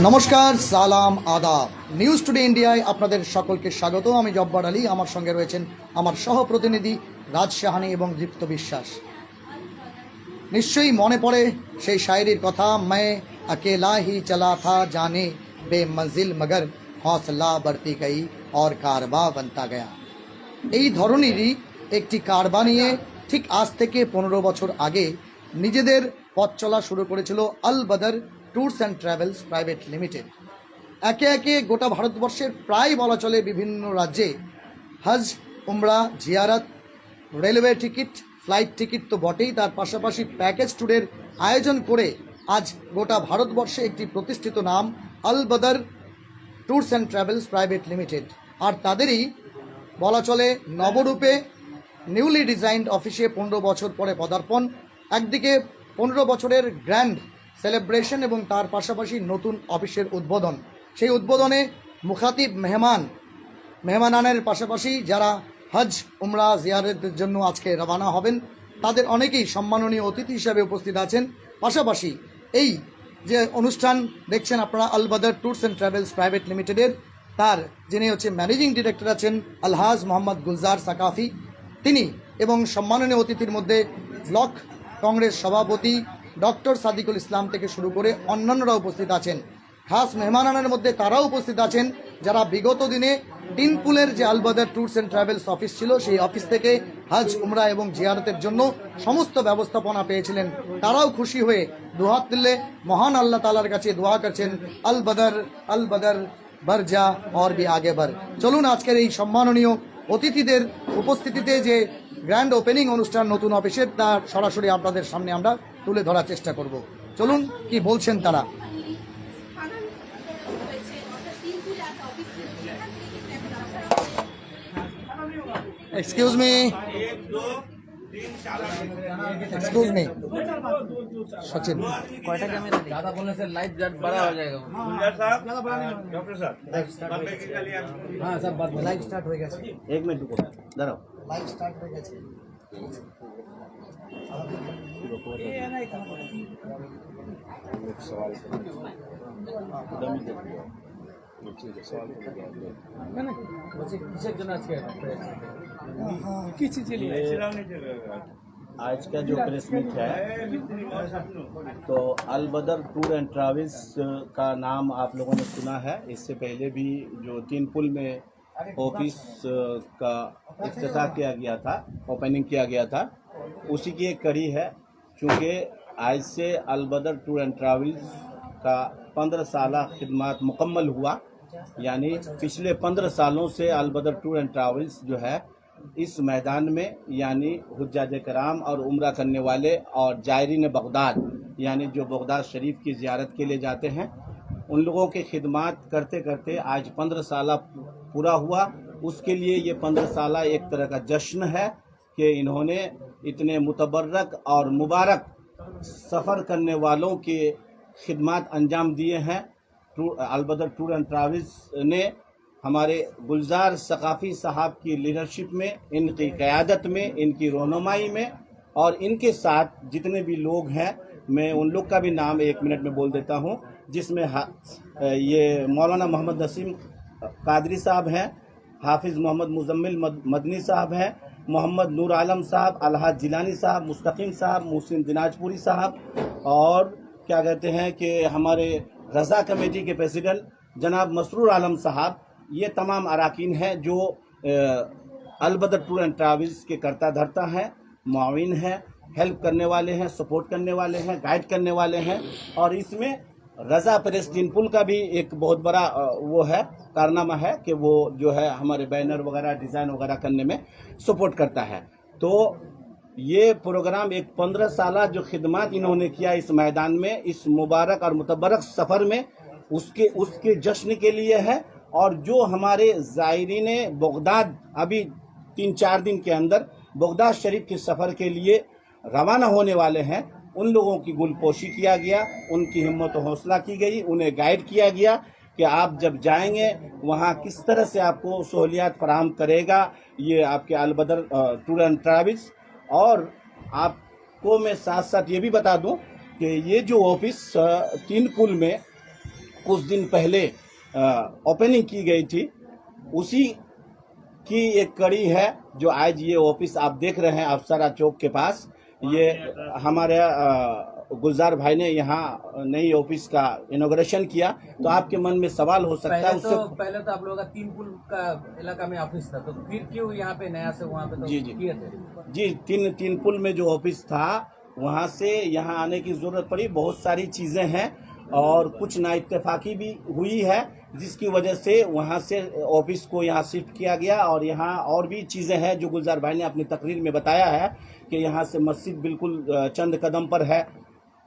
নমস্কার, সালাম, আদাব। নিউজ টুডে ইন্ডিয়ায় আপনাদের সকলকে স্বাগত। আমি জব্বার আলী, আমার সঙ্গে রয়েছেন আমার সহপ্রতিনিধি রাজ সাহানি এবং দীপ্ত বিশ্বাস। নিশ্চয়ই মনে পড়ে সেই শায়রির কথা, मैं अकेला ही चला था जाने बेमंजिल मगर हौसला बढ़ती गई और कारवा बनता गया। এই ধরনেরই একটি কারবা নিয়ে ঠিক আজ থেকে 15 বছর আগে নিজেদের পথ চলা শুরু করেছিল Al Badr tours and travels private limited. একে একে গোটা ভারতবর্ষের প্রায় বলা চলে বিভিন্ন রাজ্যে হজ, উমরা, জিয়ারত, রেলওয়ে টিকিট, ফ্লাইট টিকিট তো বটেই, তার পাশাপাশি প্যাকেজ ট্যুরের আয়োজন করে আজ গোটা ভারতবর্ষে একটি প্রতিষ্ঠিত নাম Al Badr tours and travels private limited. আর তাদেরই বলা চলে নবরূপে নিউলি ডিজাইনড অফিসে 15 বছর পরে পদার্পণ। একদিকে 15 বছরের গ্র্যান্ড সেলিব্রেশন এবং তার পাশাপাশি নতুন অফিসের উদ্বোধন। সেই উদ্বোধনে মুখাতিব মেহমানানের পাশাপাশি যারা হজ, উমরা, জিয়ারতের জন্য আজকে রওনা হবেন তাদের অনেকেই সম্মাননীয় অতিথি হিসাবে উপস্থিত আছেন। পাশাপাশি এই যে অনুষ্ঠান দেখছেন আপনারা আল Badr tours and travels private লিমিটেডের, তার যিনি হচ্ছে ম্যানেজিং ডিরেক্টর আছেন আলহাজ মোহাম্মদ গুলজার সাকাফি, তিনি এবং সম্মাননীয় অতিথির মধ্যে ব্লক কংগ্রেস সভাপতি ডক্টর সাদিকুল ইসলাম থেকে শুরু করে অন্যান্যরা উপস্থিত আছেন। খাস মেহমানানের মধ্যে তারাও উপস্থিত আছেন যারা বিগত দিনে তিনপুলের যে আল Badr tours and travels office ছিল সেই অফিস থেকে হজ, উমরা এবং জিয়ারতের জন্য সমস্ত ব্যবস্থাপনা পেয়েছিলেন। তারাও খুশি হয়ে দুহাত তুলে মহান আল্লাহ তাআলার কাছে দোয়া করছেন, আল বদর বার যা और भी आगे बढ़। চলুন আজকের এই সম্মাননীয় অতিথিদের উপস্থিতিতে যে গ্র্যান্ড ওপেনিং অনুষ্ঠান নতুন অফিসের, তা সরাসরি আপনাদের সামনে আমরা তুলে ধরার চেষ্টা করব। চলুন কি বলছেন তারা। Excuse me Sachin, Quetta camera ज्यादा बोलने से लाइट बड़ा हो जाएगा। हाँ सब बात लाइव स्टार्ट हो गया। 1 मिनट रुको, दाঁড়াও। लाइव स्टार्ट हो गया। आज का जो प्रेस मीट है तो अल बदर टूर एंड ट्रैवल्स का नाम आप लोगों ने सुना है। इससे पहले भी जो तीन पुल में ऑफिस का इफ्तिताह किया गया था, ओपनिंग किया गया था, उसी की एक कड़ी है। चूँकि आज से अल बदर टूर एंड ट्रैवल्स का 15 साला खिदमत मुकम्मल हुआ, यानी पिछले 15 सालों से अल बदर टूर एंड ट्रैवल्स जो है इस मैदान में, यानी हुज्जाज कराम और उम्रा करने वाले और जायरीन बगदाद, यानी जो बगदाद शरीफ की ज़ियारत के लिए जाते हैं, उन लोगों के खिदमत करते करते आज 15 साल पूरा हुआ। उसके लिए ये 15 साल एक तरह का जश्न है कि इन्होंने इतने मुतबर्रक और मुबारक सफ़र करने वालों के खिदमत अंजाम दिए हैं। अल बदर टूर एंड ट्रैवल्स ने हमारे गुलजार सकाफ़ी साहब की लीडरशिप में, इनकी क़यादत में, इनकी रहनुमाई में और इनके साथ जितने भी लोग हैं, मैं उन लोग का भी नाम 1 मिनट में बोल देता हूँ, जिसमें ये मौलाना मोहम्मद नसीम कादरी साहब हैं, हाफिज़ मोहम्मद मुजम्मिल मदनी साहब हैं, मोहम्मद नूर आलम साहब, अलहाज जिलानी साहब, मुस्तकीम साहब, मुहसिन दिनाजपुरी साहब, और क्या कहते हैं कि हमारे रज़ा कमेटी के प्रेसिडेंट जनाब मसरूर आलम साहब, ये तमाम अराकीन हैं जो अल बदर टूर एंड ट्रैवल्स के करता धरता हैं, मुआविन हैं, हेल्प करने वाले हैं, सपोर्ट करने वाले हैं, गाइड करने वाले हैं। और इसमें रज़ा प्रेस तीन पुल का भी एक बहुत बड़ा वो है, कारनामा है कि वो जो है हमारे बैनर वगैरह डिज़ाइन वगैरह करने में सपोर्ट करता है। तो ये प्रोग्राम एक 15 साला जो खिदमत इन्होंने किया इस मैदान में, इस मुबारक और मुतबरक सफ़र में, उसके जश्न के लिए है। और जो हमारे ज़ायरीन बगदाद अभी 3-4 दिन के अंदर बगदाद शरीफ के सफ़र के लिए रवाना होने वाले हैं, उन लोगों की गुलपोशी किया गया, उनकी हिम्मत और हौसला की गई, उन्हें गाइड किया गया कि आप जब जाएंगे वहाँ किस तरह से आपको सहूलियात फराहम करेगा ये आपके अल बदर टूर एंड ट्रैवल्स। और आपको मैं साथ साथ ये भी बता दूं कि ये जो ऑफिस तीन पुल में कुछ दिन पहले ओपनिंग की गई थी, उसी की एक कड़ी है जो आज ये ऑफिस आप देख रहे हैं अफसरा चौक के पास। ये हमारे गुलजार भाई ने यहाँ नई ऑफिस का इनॉग्रेशन किया। तो आपके मन में सवाल हो सकता है, उससे पहले तो आप लोगों का 3 पुल का इलाका में ऑफिस था, तो फिर क्यों यहाँ पे नया से वहाँ पे तो जी किए थे? जी, तीन पुल में जो ऑफिस था वहाँ से यहाँ आने की जरूरत पड़ी। बहुत सारी चीजें हैं और कुछ नाइत्तेफाकी भी हुई है, जिसकी वजह से वहाँ से ऑफिस को यहाँ शिफ्ट किया गया। और यहाँ और भी चीज़ें हैं जो गुलजार भाई ने अपनी तकरीर में बताया है कि यहाँ से मस्जिद बिल्कुल चंद कदम पर है,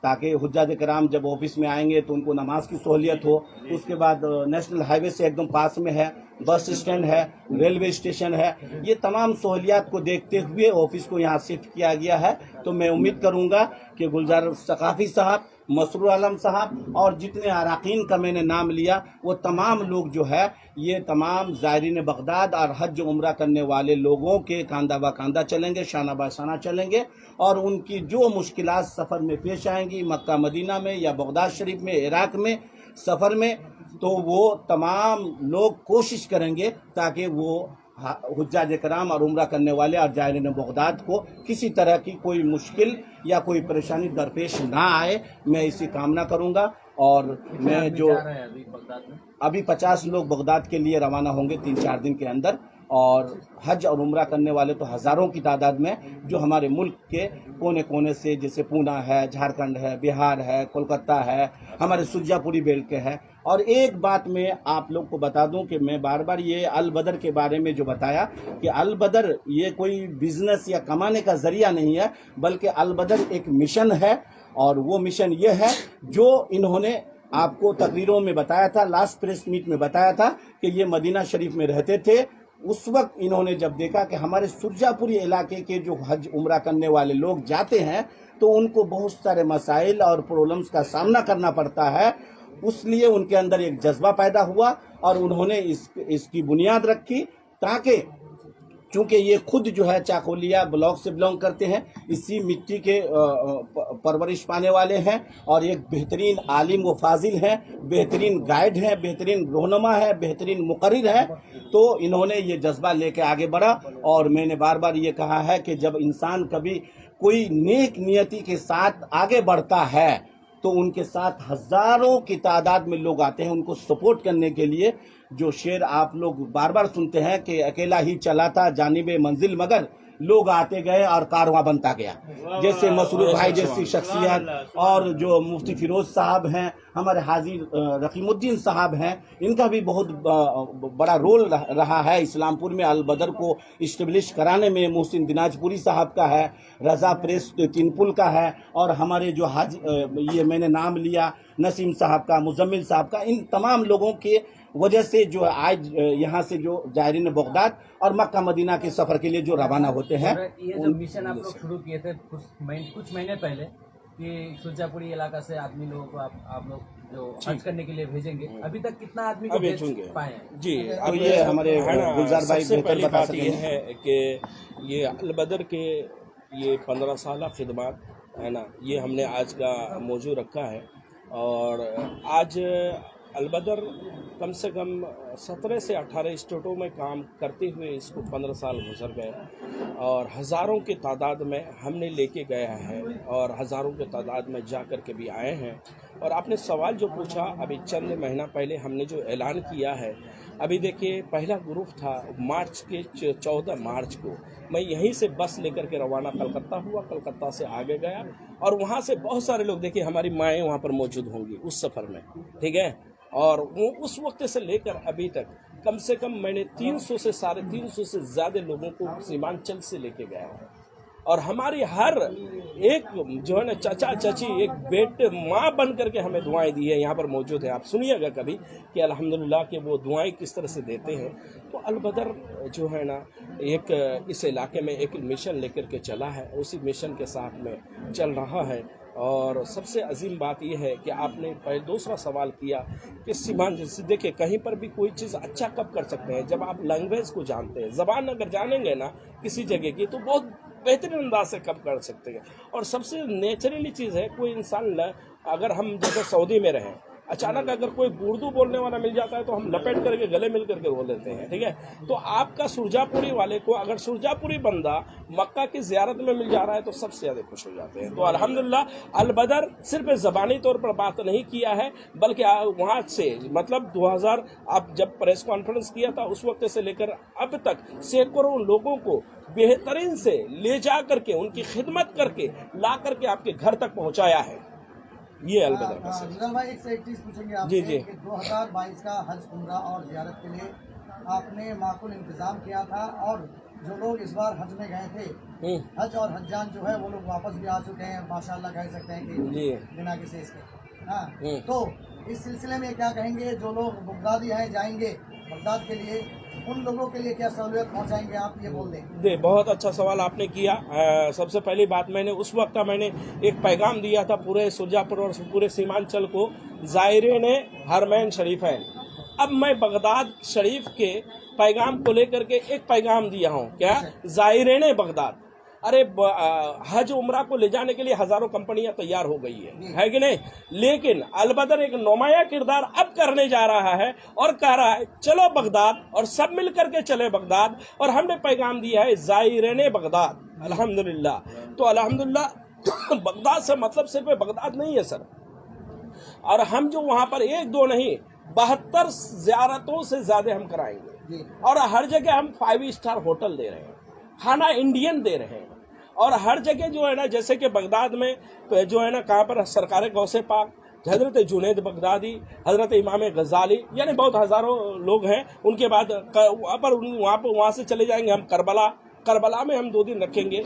ताकि हुज्जाज कराम जब ऑफिस में आएंगे तो उनको नमाज की सहूलियत हो। उसके बाद नेशनल हाईवे से एकदम पास में है, बस स्टैंड है, रेलवे स्टेशन है। ये तमाम सहूलियात को देखते हुए ऑफिस को यहाँ शिफ्ट किया गया है। तो मैं उम्मीद करूँगा कि गुलजार सकाफी साहब, मसरूर आलम साहब और जितने अराकीन का मैंने नाम लिया, वो तमाम लोग जो है, ये तमाम ज़ायरीन बगदाद और हज उम्रा करने वाले लोगों के कांधा बा कांधा चलेंगे, शाना बा शाना चलेंगे। और उनकी जो मुश्किलात सफ़र में पेश आएंगी मक्का मदीना में या बगदाद शरीफ में, इराक में सफ़र में, तो वो तमाम लोग कोशिश करेंगे ताकि वो हुज्जाज कराम और उम्रा करने वाले और ज़ायरीन बगदाद को किसी तरह की कोई मुश्किल या कोई परेशानी दरपेश ना आए। मैं इसी कामना करूंगा। और मैं जो अभी 50 लोग बगदाद के लिए रवाना होंगे 3-4 दिन के अंदर, और हज और उम्रा करने वाले तो हज़ारों की तादाद में जो हमारे मुल्क के कोने कोने से, जैसे पूना है, झारखंड है, बिहार है, कोलकाता है, हमारे सुरजापुरी बेल्ट के है। और एक बात मैं आप लोग को बता दूं कि मैं बार बार ये अल बदर के बारे में जो बताया कि अल बदर ये कोई बिजनेस या कमाने का जरिया नहीं है, बल्कि अल बदर एक मिशन है। और वो मिशन ये है जो इन्होंने आपको तकरीरों में बताया था, लास्ट प्रेस मीट में बताया था कि ये मदीना शरीफ में रहते थे। उस वक्त इन्होंने जब देखा कि हमारे सुरजापुरी इलाके के जो हज उम्रा करने वाले लोग जाते हैं तो उनको बहुत सारे मसाइल और प्रॉब्लम्स का सामना करना पड़ता है, उसलिए उनके अंदर एक जज्बा पैदा हुआ और उन्होंने इसकी बुनियाद रखी। ताकि चूंकि ये खुद जो है चाकोलिया ब्लॉक से बिलोंग करते हैं, इसी मिट्टी के परवरिश पाने वाले हैं और एक बेहतरीन आलिम व फाजिल हैं, बेहतरीन गाइड हैं, बेहतरीन रहनुमा है, बेहतरीन मुकर्रिर है। तो इन्होंने ये जज्बा लेके आगे बढ़ा। और मैंने बार बार ये कहा है कि जब इंसान कभी कोई नेक नियति के साथ आगे बढ़ता है तो उनके साथ हजारों की तादाद में लोग आते हैं उनको सपोर्ट करने के लिए। जो शेर आप लोग बार बार सुनते हैं कि अकेला ही चला था जानिबे मंजिल मगर, लोग आते गए और कारवां बनता गया। जैसे मसरूर भाई जैसी शख्सियत और जो मुफ्ती फिरोज साहब हैं, हमारे हाजी रकीमुद्दीन साहब हैं, इनका भी बहुत बड़ा रोल रहा है इस्लामपुर में अल बदर को इस्टेब्लिश कराने में। मोहसिन दिनाजपुरी साहब का है, रजा प्रेस तिनपुल का है, और हमारे जो हाजी ये मैंने नाम लिया नसीम साहब का, मुजम्मिल साहब का, इन तमाम लोगों के वजह से जो आज यहाँ से जो ज़ायरीन बगदाद और मक्का मदीना के सफर के लिए जो रवाना होते हैं। ये जो मिशन आप लोग शुरू किए थे कुछ महीने पहले कि सुरजापुरी इलाका से आदमी लोगों को आप लोग जो हज करने के लिए भेजेंगे, अभी तक कितना आदमी को भेज पाए हैं? जी, अब ये हमारे गुलजार भाई बेहतर बता सकते हैं कि ये अल बदर के ये 15 साल खिदमत है ना, ये हमने आज का मौजू रखा है। और आज अल बदर कम से कम 17 से 18 स्टेटों में काम करते हुए इसको 15 साल गुजर गए और हज़ारों की तादाद में हमने लेके गया है और हज़ारों की तादाद में जा कर के भी आए हैं। और आपने सवाल जो पूछा, अभी चंद महीना पहले हमने जो ऐलान किया है, अभी देखिए पहला ग्रुप था मार्च के 14 मार्च को मैं यहीं से बस लेकर के रवाना कलकत्ता हुआ, कलकत्ता से आगे गया और वहाँ से बहुत सारे लोग, देखिए हमारी माएँ वहाँ पर मौजूद होंगी उस सफ़र में, ठीक है। और वो उस वक्त से लेकर अभी तक कम से कम मैंने 300 से 350 से ज़्यादा लोगों को सीमांचल से लेके गया हूँ। और हमारी हर एक जो है ना चाचा चाची एक बेटे माँ बन करके हमें दुआएं दी है, यहाँ पर मौजूद है। आप सुनिएगा कभी कि अल्हम्दुलिल्लाह कि वो दुआएं किस तरह से देते हैं। तो अल बदर जो है ना एक इस इलाके में एक मिशन लेकर के चला है, उसी मिशन के साथ में चल रहा है। और सबसे अजीम बात यह है कि आपने पहले दूसरा सवाल किया कि सीमांचल से, देखिए कहीं पर भी कोई चीज़ अच्छा कब कर सकते हैं जब आप लैंग्वेज को जानते हैं। ज़बान अगर जानेंगे ना किसी जगह की तो बहुत बेहतरीन अंदाज से कब कर सकते हैं। और सबसे नेचुरली चीज़ है, कोई इंसान अगर हम जैसे सऊदी में रहें, अचानक अगर कोई उर्दू बोलने वाला मिल जाता है तो हम लपेट करके गले मिल करके बोल लेते हैं, ठीक है। तो आपका सुरजापुरी वाले को अगर सुरजापुरी बंदा मक्का की ज़ियारत में मिल जा रहा है तो सबसे ज़्यादा खुश हो जाते हैं। तो अल्हम्दुलिल्लाह अल-बदर सिर्फ ज़बानी तौर पर बात नहीं किया है, बल्कि वहाँ से मतलब 2000 आप जब प्रेस कॉन्फ्रेंस किया था उस वक्त से लेकर अब तक सैकड़ों लोगों को बेहतरीन से ले जा करके उनकी खिदमत करके ला करके आपके घर तक पहुँचाया है। ये अल-बदर का जुगल भाई, एक चीज पूछेंगे आपसे जी, जी। कि 2022 का हज उम्रा और ज़ियारत के लिए आपने माकूल इंतजाम किया था, और जो लोग इस बार हज में गए थे, हज और हज्जान जो है वो लोग वापस भी आ चुके हैं, माशाल्लाह कह सकते हैं कि बिना किसी इसके। हाँ, तो इस सिलसिले में क्या कहेंगे, जो लोग बगदादी हैं जाएंगे बगदाद के लिए, उन लोगों के लिए क्या सहूलियत पहुंचाएंगे आप, ये बोल दें। बहुत अच्छा सवाल आपने किया। सबसे पहली बात मैंने उस वक्त एक पैगाम दिया था पूरे सुरजापुर और पूरे सीमांचल को, ज़ायरीन हरमैन शरीफैन। अब मैं बगदाद शरीफ के पैगाम को लेकर के एक पैगाम दिया हूँ, क्या, ज़ायरीन बगदाद। अरे हज उम्रा को ले जाने के लिए हजारों कंपनियां तैयार हो गई है कि नहीं, लेकिन अल-बदर एक नुमाया किरदार अब करने जा रहा है और कह रहा है चलो बगदाद, और सब मिल करके चले बगदाद। और हमने पैगाम दिया है ज़ायरीन बगदाद, अल्हम्दुलिल्लाह। तो अल्हम्दुलिल्लाह बगदाद से मतलब सिर्फ बगदाद नहीं है सर, और हम जो वहां पर 1-2 नहीं 72 ज़ियारतों से ज्यादा हम कराएंगे, और हर जगह हम 5 स्टार होटल दे रहे हैं, खाना इंडियन दे रहे हैं, और हर जगह जो है ना, जैसे कि बगदाद में जो है ना, कहाँ पर सरकार गौसे पाक, हजरत जुनैद बगदादी, हजरत इमाम गजाली, यानी बहुत हजारों लोग हैं। उनके बाद वहाँ से चले जाएंगे हम करबला में हम 2 दिन रखेंगे।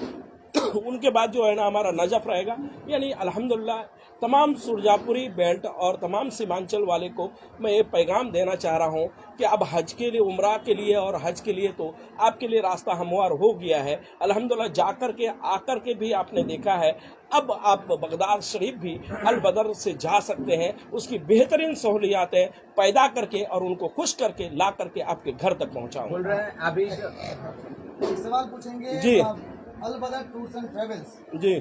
उनके बाद जो है ना हमारा नजफ रहेगा। यानी अल्हम्दुलिल्लाह तमाम सुरजापुरी बेल्ट और तमाम सीमांचल वाले को मैं ये पैगाम देना चाह रहा हूँ कि अब हज के लिए, उम्रा के लिए और हज के लिए तो आपके लिए रास्ता हमवार हो गया है। अल्हम्दुलिल्लाह जाकर के आकर के भी आपने देखा है, अब आप बगदाद शरीफ भी अल-बदर से जा सकते हैं, उसकी बेहतरीन सहूलियातें पैदा करके और उनको खुश करके ला करके आपके घर तक पहुँचाऊँ। बोल रहे हैं अभी एक सवाल पूछेंगे जी। अल-बदर टूर्स एंड ट्रेवल्स जी,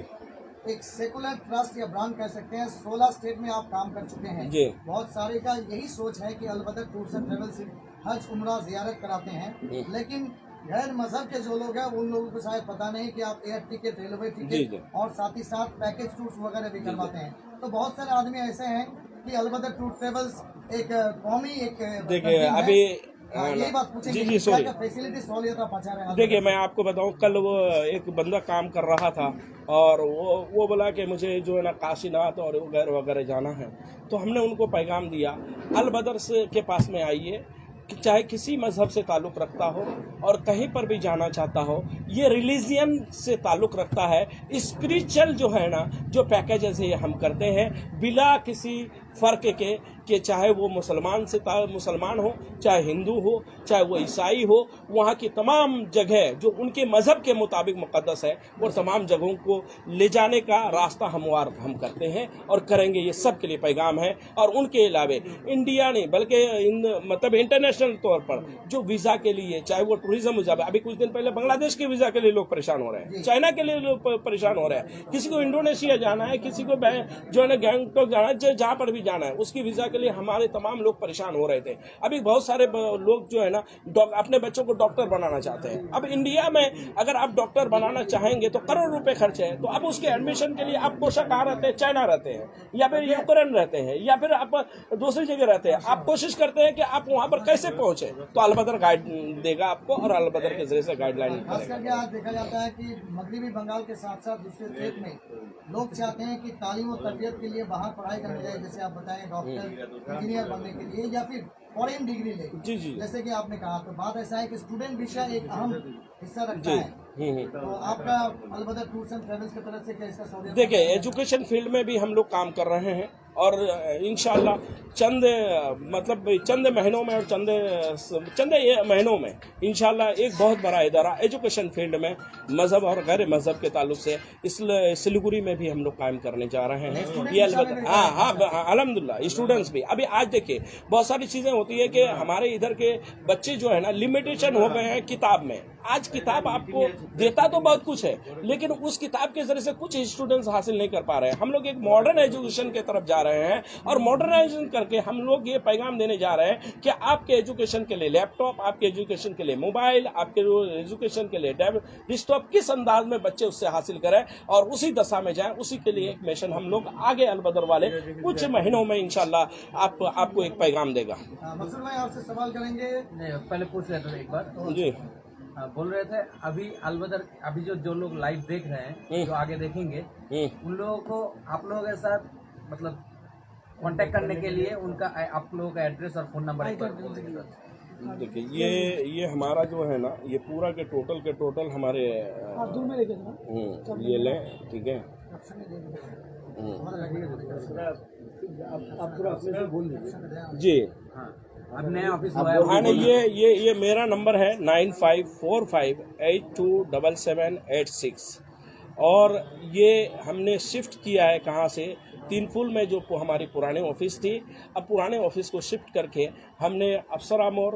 एक सेकुलर ट्रस्ट या ब्रांड कह सकते हैं, 16 स्टेट में आप काम कर चुके हैं जी। बहुत सारे का यही सोच है कि अल-बदर टूर्स एंड ट्रेवल्स हज उम्रा ज़ियारत कराते हैं, लेकिन गैर मजहब के जो लोग हैं उन लोगों को शायद पता नहीं कि आप एयर टिकट, रेलवे टिकट और साथ ही साथ पैकेज टूर्स वगैरह भी करवाते हैं। तो बहुत सारे आदमी ऐसे हैं कि अल-बदर टूर ट्रेवल्स एक कौमी एक देखिए अभी यही बात पूछेंगे, जी सॉरी, फैसिलिटी सहूलियत आप पहुंचा रहे हैं। देखिए मैं आपको बताऊं, कल वो एक बंदा काम कर रहा था और वो बोला कि मुझे जो है ना काशीनाथ और वगैरह वगैरह जाना है, तो हमने उनको पैगाम दिया अल-बदर से के पास में आइए, कि चाहे किसी मजहब से ताल्लुक़ रखता हो और कहीं पर भी जाना चाहता हो, ये रिलीजियन से ताल्लुक़ रखता है। स्पिरिचुअल जो है ना, जो पैकेजेस ये हम करते हैं बिला किसी फ़र्क के, कि चाहे वो मुसलमान हो, चाहे हिंदू हो, चाहे वो ईसाई हो, वहाँ की तमाम जगह जो उनके मज़हब के मुताबिक मुक़द्दस है वो तमाम जगहों को ले जाने का रास्ता हमवार हम करते हैं और करेंगे। ये सब के लिए पैगाम है। और उनके अलावे इंडिया नहीं बल्कि मतलब इंटरनेशनल तौर पर जो वीज़ा के लिए, चाहे वो टूरिज्म वीज़ा, अभी कुछ दिन पहले बांग्लादेश के वीज़ा के लिए लोग परेशान हो रहे हैं, चाइना के लिए लोग परेशान हो रहे हैं, किसी को इंडोनेशिया जाना है, किसी को जो है ना गैंगटॉक जाना है, जहाँ पर भी जाना है उसकी वीज़ा के लिए हमारे तमाम लोग परेशान हो रहे थे। अभी बहुत सारे लोग जो है ना अपने बच्चों को डॉक्टर बनाना चाहते हैं। अब इंडिया में अगर आप डॉक्टर बनाना चाहेंगे तो करोड़ रुपए खर्च है, तो अब उसके एडमिशन के लिए आप कोशिश कहाँ रहते हैं, चाइना रहते हैं या फिर यूक्रेन रहते हैं या फिर आप दूसरी जगह रहते हैं, आप कोशिश करते हैं कि आप वहाँ पर कैसे पहुँचे, तो अल-बदर गाइड देगा आपको और अल-बदर के जरिए से गाइडलाइन खास करके आज देखा जाता है कि मगरबी बंगाल के साथ साथ दूसरे स्टेट में लोग चाहते हैं कि तालीम और तरबियत के लिए बाहर पढ़ाई करने जाए, जैसे आप बताएं डॉक्टर, इंजीनियर बनने के लिए या फिर फॉरेन डिग्री ले। जी जी, जैसे कि आपने कहा, तो बात ऐसा है कि स्टूडेंट विषय एक अहम हिस्सा रखता है। तो आपका अल-बदर टूर्स एंड ट्रेवल्स की तरफ से क्या इसका सहूलियत? देखिए एजुकेशन फील्ड में भी हम लोग काम कर रहे हैं और इंशाल्लाह चंद महीनों में और चंद महीनों में इंशाल्लाह एक बहुत बड़ा इदारा एजुकेशन फील्ड में मजहब और गैर मजहब के ताल्लुक से इस सिलीगुड़ी में भी हम लोग कायम करने जा रहे हैं। ये अल्हम्दुलिल्लाह स्टूडेंट्स भी। अभी आज देखिए बहुत सारी चीज़ें होती है कि हमारे इधर के बच्चे जो है ना लिमिटेशन हो गए हैं किताब में, आज किताब आपको देता तो बहुत कुछ है, लेकिन उस किताब के जरिए से कुछ स्टूडेंट्स हासिल नहीं कर पा रहे हैं। हम लोग एक मॉडर्न एजुकेशन की तरफ जा रहे हैं और मॉडर्नाइजेशन करके हम लोग ये पैगाम देने जा रहे हैं कि आपके एजुकेशन के लिए लैपटॉप, आपके एजुकेशन के लिए मोबाइल, आपके एजुकेशन के लिए डेस्कटॉप किस अंदाज में बच्चे उससे हासिल करें और उसी दशा में जाएं। उसी के लिए एक मिशन हम लोग आगे अलबदर वाले कुछ महीनों में इंशाल्लाह आपको एक पैगाम देगा। मकसूद भाई आपसे सवाल करेंगे। नहीं, पहले पूछ रहे थे एक बार जी बोल रहे थे अभी अलबदर अभी जो लोग लाइव देख रहे हैं, जो आगे देखेंगे, उन लोगों को आप लोगों के साथ मतलब कांटेक्ट करने के लिए उनका आप लोगों का एड्रेस और फोन नंबर एक बार बोल देंगे। देखिए ये हमारा जो है ना, ये पूरा के टोटल हमारे ये लें, ठीक है। आप पूरा अपने से बोल दीजिए। जी हाँ, अब नया ऑफिस हुआ हाँ, है। ये मेरा नंबर है 9545827786 और ये हमने शिफ्ट किया है कहाँ से, तीन पुल में जो हमारी पुरानी ऑफिस थी, अब पुराने ऑफिस को शिफ्ट करके हमने अफसरा मोड़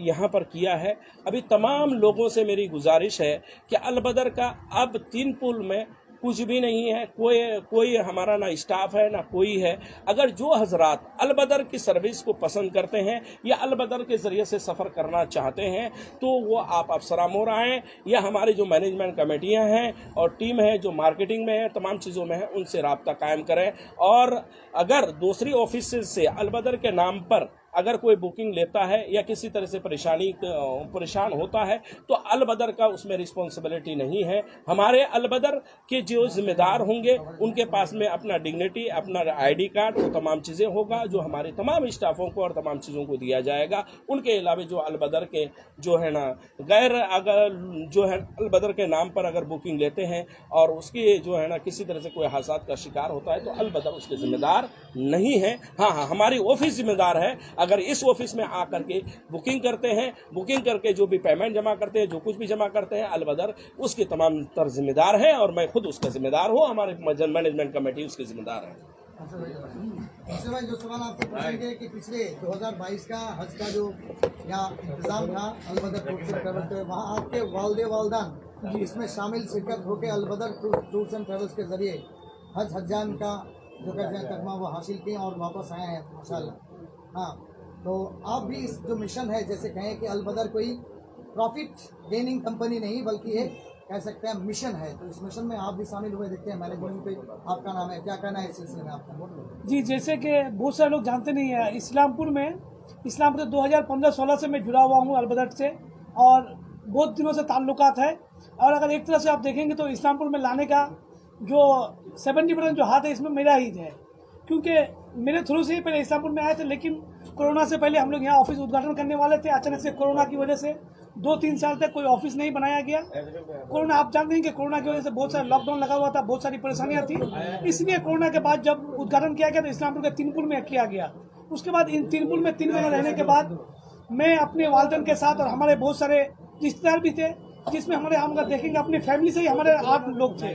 यहाँ पर किया है। अभी तमाम लोगों से मेरी गुजारिश है कि अलबदर का अब तीन पुल में कुछ भी नहीं है, कोई हमारा ना स्टाफ है ना कोई है। अगर जो हजरात अलबदर की सर्विस को पसंद करते हैं या अलबदर के ज़रिए से सफ़र करना चाहते हैं तो वो आप अफसरा मोड़ आएँ या हमारी जो मैनेजमेंट कमेटियां हैं और टीम है जो मार्केटिंग में है, तमाम चीज़ों में है, उनसे राब्ता कायम करें। और अगर दूसरी ऑफिस से अलबदर के नाम पर अगर कोई बुकिंग लेता है या किसी तरह से परेशान होता है तो अलबदर का उसमें रिस्पॉन्सिबिलिटी नहीं है। हमारे अलबदर के जो जिम्मेदार होंगे उनके पास में अपना डिग्निटी, अपना आईडी कार्ड, वो तमाम चीज़ें होगा जो हमारे तमाम स्टाफों को और तमाम चीज़ों को दिया जाएगा। उनके अलावा जो अलबदर के जो है ना गैर अगर जो है अलबदर के नाम पर अगर बुकिंग लेते हैं और उसकी जो है ना किसी तरह से कोई हादसात का शिकार होता है तो अलबदर उसके जिम्मेदार नहीं है। हाँ, हमारी ऑफिस जिम्मेदार है। अगर इस ऑफिस में आकर के बुकिंग करते हैं, बुकिंग करके जो भी पेमेंट जमा करते हैं, जो कुछ भी जमा करते हैं, अलबदर उसकी तमाम तर जिम्मेदार है और मैं खुद उसका जिम्मेदार हूँ, हमारे मैनेजमेंट कमेटी उसकी जिम्मेदार है। अच्छा भाई, जो सवाल आपसे पूछेंगे कि पिछले 2022 का हज का जो यहाँ इंतजाम था अलबदर टूर्स एंड ट्रेवल्स के, वहाँ आपके वालदे वालदान इसमें शामिल शिरकत होकर अलबदर टूर्स एंड ट्रेवल्स के जरिए हज्जान का जो कहते हैं तकमा वो हासिल किए और वापस आए हैं माशाल्लाह। हाँ, तो आप भी इस जो मिशन है, जैसे कहें कि अलबदर कोई प्रॉफिट गेनिंग कंपनी नहीं बल्कि एक कह सकते हैं मिशन है, तो इस मिशन में आप भी शामिल हुए देखते हैं। मैनेजमेंट पे आपका नाम है, क्या कहना है इस सिलसिले में आपका? जी, जैसे कि बहुत सारे लोग जानते नहीं है, इस्लामपुर 2015-16 से मैं जुड़ा हुआ हूँ अलबदर से और बहुत दिनों से ताल्लुकात है। और अगर एक तरह से आप देखेंगे तो इस्लामपुर में लाने का जो 70% जो हाथ है इसमें मेरा ही है, क्योंकि मेरे थ्रू से ही पहले इस्लामपुर में आए थे। लेकिन कोरोना से पहले हम लोग यहाँ ऑफिस उद्घाटन करने वाले थे, अचानक से कोरोना की वजह से 2-3 साल तक कोई ऑफिस नहीं बनाया गया। कोरोना, आप जानते हैं कि कोरोना की वजह से बहुत सारा लॉकडाउन लगा हुआ था, बहुत सारी परेशानियां थी, इसलिए कोरोना के बाद जब उद्घाटन किया गया तो इस्लामपुर के तीन पुल में किया गया। उसके बाद इन तीन पुल में 3 महीने रहने के बाद मैं अपने वालिदैन के साथ और हमारे बहुत सारे रिश्तेदार भी थे, जिसमें हम अगर देखेंगे अपनी फैमिली से ही हमारे 8 लोग थे।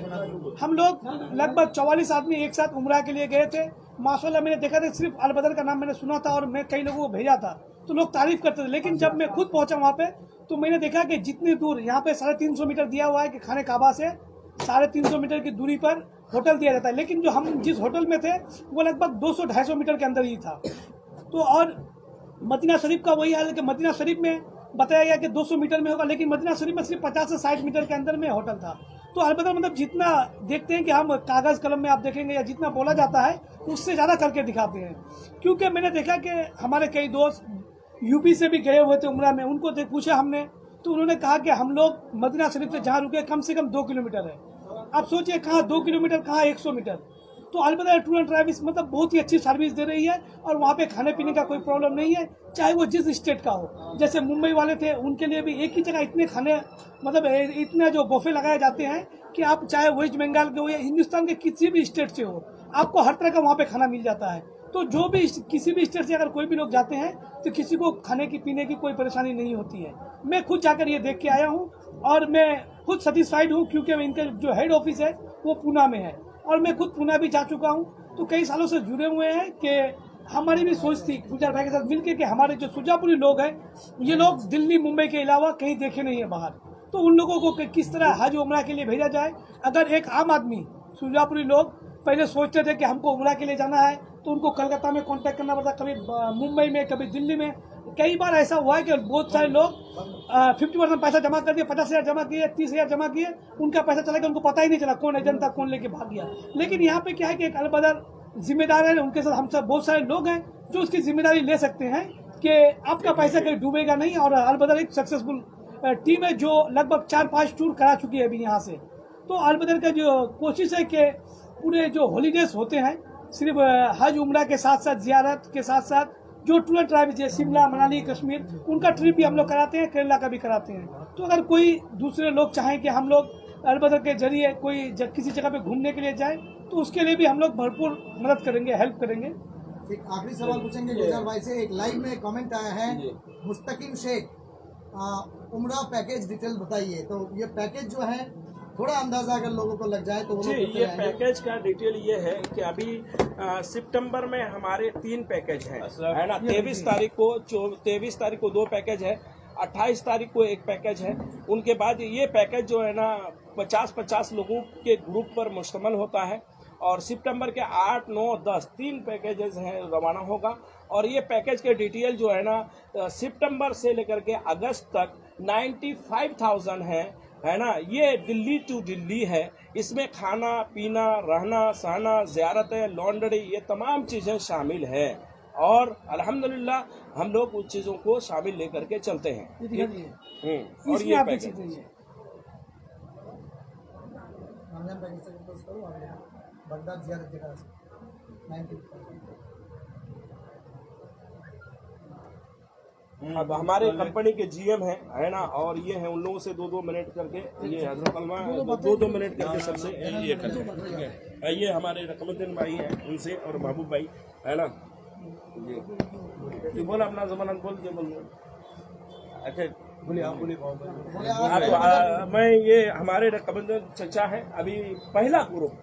हम लोग लगभग 44 आदमी एक साथ उम्रा के लिए गए थे। माशाल्लाह मैंने देखा था, सिर्फ अलबदर का नाम मैंने सुना था और मैं कई लोगों को भेजा था तो लोग तारीफ करते थे। लेकिन जब मैं खुद पहुंचा वहाँ पे तो मैंने देखा कि जितनी दूर यहाँ पे 350 मीटर दिया हुआ है कि खाने काबा से 350 मीटर की दूरी पर होटल दिया जाता है, लेकिन जो हम जिस होटल में थे वो लगभग 200-250 मीटर के अंदर ही था। तो और मदीना शरीफ का वही हाल है कि मदीना शरीफ में बताया गया कि 200 मीटर में होगा, लेकिन मदीना शरीफ में सिर्फ 50 से 60 मीटर के अंदर में होटल था। तो अलबदर मतलब जितना देखते हैं कि हम कागज़ कलम में आप देखेंगे या जितना बोला जाता है उससे ज़्यादा करके दिखाते हैं। क्योंकि मैंने देखा कि हमारे कई दोस्त यूपी से भी गए हुए थे उम्रा में, उनको पूछा हमने तो उन्होंने कहा कि हम लोग मदीना शरीफ से जहाँ रुके कम से कम 2 किलोमीटर है। आप सोचिए, कहाँ 2 किलोमीटर, कहाँ 100 मीटर। तो अलबदर टूर एंड ट्रैवल्स मतलब बहुत ही अच्छी सर्विस दे रही है और वहाँ पे खाने पीने का कोई प्रॉब्लम नहीं है, चाहे वो जिस स्टेट का हो। जैसे मुंबई वाले थे, उनके लिए भी एक ही जगह इतने खाने मतलब इतने जो बुफे लगाए जाते हैं कि आप चाहे वेस्ट बंगाल के हो या हिंदुस्तान के किसी भी स्टेट से हो, आपको हर तरह का वहाँ पे खाना मिल जाता है। तो जो भी किसी भी स्टेट से अगर कोई भी लोग जाते हैं तो किसी को खाने की पीने की कोई परेशानी नहीं होती है। मैं खुद जाकर ये देख के आया हूँ और मैं खुद सेटिस्फाइड हूँ, क्योंकि इनका जो हेड ऑफिस है वो पूना में है और मैं खुद पूना भी जा चुका हूँ। तो कई सालों से जुड़े हुए हैं कि हमारी भी सोच थी गुलजार भाई के साथ मिलकर कि हमारे जो सुजापुरी लोग हैं, ये लोग दिल्ली मुंबई के अलावा कहीं देखे नहीं है बाहर, तो उन लोगों को किस तरह हज उम्रा के लिए भेजा जाए। अगर एक आम आदमी, सुजापुरी लोग पहले सोचते थे कि हमको उम्रा के लिए जाना है तो उनको कलकत्ता में कांटेक्ट करना पड़ता, कभी मुंबई में, कभी दिल्ली में। कई बार ऐसा हुआ है कि बहुत सारे लोग 50% पैसा जमा कर दिए, 50,000 जमा किए, 30,000 जमा किए, उनका पैसा चला गया, उनको पता ही नहीं चला कौन एजेंट था, कौन लेके भाग गया। लेकिन यहाँ पे क्या है कि एक अलबदर जिम्मेदार है, उनके साथ हम सब बहुत सारे लोग हैं जो उसकी जिम्मेदारी ले सकते हैं कि आपका पैसा कहीं डूबेगा नहीं। और अलबदर एक सक्सेसफुल टीम है जो लगभग 4-5 टूर करा चुकी है अभी यहाँ से। तो अलबदर का जो कोशिश है कि पूरे जो हॉलीडेज होते हैं, सिर्फ हज उम्रा के साथ साथ जियारत के साथ साथ जो टूर ट्राइब जैसे शिमला, मनाली, कश्मीर, उनका ट्रिप भी हम लोग कराते हैं, केरला का भी कराते हैं। तो अगर कोई दूसरे लोग चाहें कि हम लोग अलबदर के जरिए कोई किसी जगह पे घूमने के लिए जाए तो उसके लिए भी हम लोग भरपूर मदद करेंगे, हेल्प करेंगे। एक आखिरी सवाल पूछेंगे गुलजार भाई से। एक लाइव में कमेंट आया है, मुस्तकिम शेख, उम्रा पैकेज डिटेल बताइए। तो ये पैकेज जो है थोड़ा अंदाजा अगर लोगों को लग जाए तो वो जी, ये पैकेज का डिटेल ये है कि अभी सितंबर में हमारे 3 पैकेज हैं, है ना। 23 तारीख को 2 पैकेज है, 28 तारीख को 1 पैकेज है। उनके बाद ये पैकेज जो है ना 50-50 लोगों के ग्रुप पर मुश्तमिल होता है। और सितंबर के 8, 9, 10 3 पैकेजेस हैं, रवाना होगा। और ये पैकेज के डिटेल जो है ना सितंबर से लेकर के अगस्त तक 95,000 है ना। ये दिल्ली टू दिल्ली है। इसमें खाना पीना, रहना सहना, ज़ियारतें, लॉन्ड्री, ये तमाम चीज़ें शामिल है। और अल्हम्दुलिल्लाह हम लोग उस चीज़ों को शामिल लेकर के चलते हैं। और ये पैकेज बगदाद ज़ियारत जगह अब हमारे कंपनी के जीएम है ना। और ये है उन लोगों से 2-2 मिनट करके, ये हजरत अलमा 2-2 मिनट करके सबसे ये करते हैं, ठीक है। ये हमारे रकमुद्दीन भाई हैं, उनसे, और महबूब भाई, है ना जी। बोला अपना जमानत बोल के बोल। अच्छा बोलिए, आप बोलिए। तो मैं ये हमारे रकमुद्दीन चचा है, अभी पहला ग्रुप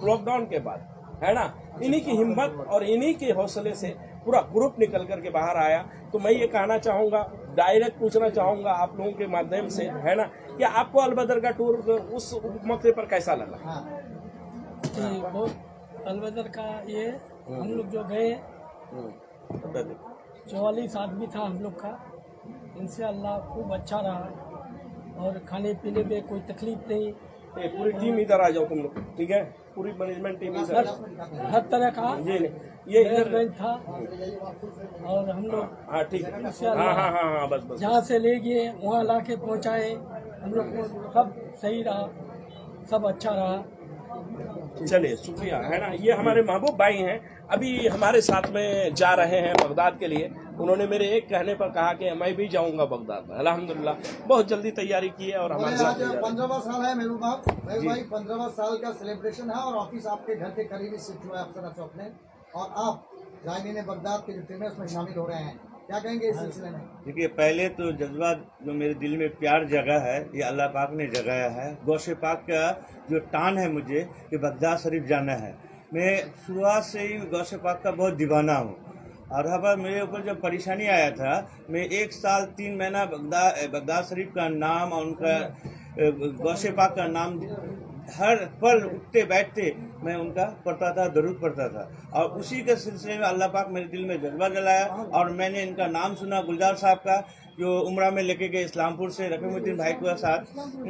लॉकडाउन के बाद, है ना। इन्हीं की हिम्मत और इन्हीं के हौसले से पूरा ग्रुप निकल करके बाहर आया। तो मैं ये कहना चाहूँगा, डायरेक्ट पूछना चाहूँगा आप लोगों के माध्यम से, है ना, कि आपको अलबदर का टूर उस मौके पर कैसा लगा? जी, बहुत अलबदर का ये हम लोग जो गए 44 आदमी था हम लोग का, इंशाअल्लाह खूब अच्छा रहा। और खाने पीने में कोई तकलीफ नहीं। पूरी टीम इधर आ जाओ तुम लोग, ठीक है, पूरी मैनेजमेंट टीम इधर, हर तरह का ये इधर था। और हम लोग हाँ ठीक है, हाँ बस जहाँ से ले गए वहाँ ला के पहुँचाए, हम लोग को सब सही रहा, सब अच्छा रहा। चलिए शुक्रिया, है ना। ये हमारे महबूब भाई हैं, अभी हमारे साथ में जा रहे हैं बगदाद के लिए। उन्होंने मेरे एक कहने पर कहा कि मैं भी जाऊंगा बगदाद में। अल्हम्दुलिल्लाह बहुत जल्दी तैयारी की है और हमारे साथ 15वां साल है महबूब भाई, 15वां साल का सेलिब्रेशन है और ऑफिस आपके घर के करीब ही शिफ्ट हुआ है अफसरा चौक में, और आप जायनीन बगदाद के जो टीम है उसमें शामिल हो रहे हैं। क्या कहेंगे इस सिलसिले में? देखिए, पहले तो जज्बा जो मेरे दिल में प्यार जगा है, ये अल्लाह पाक ने जगाया है। गौसे पाक का जो टान है मुझे कि बगदाद शरीफ जाना है। मैं शुरुआत से ही गौसे पाक का बहुत दीवाना हूँ। और यहाँ पर मेरे ऊपर जब परेशानी आया था, मैं 1 साल 3 महीना बगदाद शरीफ का नाम और उनका गौसे पाक का नाम हर पल उठते बैठते मैं उनका पढ़ता था, दरूद पढ़ता था। और उसी के सिलसिले में अल्लाह पाक मेरे दिल में जज्बा जलाया और मैंने इनका नाम सुना, गुलजार साहब का, जो उम्रा में लेके गए इस्लामपुर से, रकीमुद्दीन भाई के साथ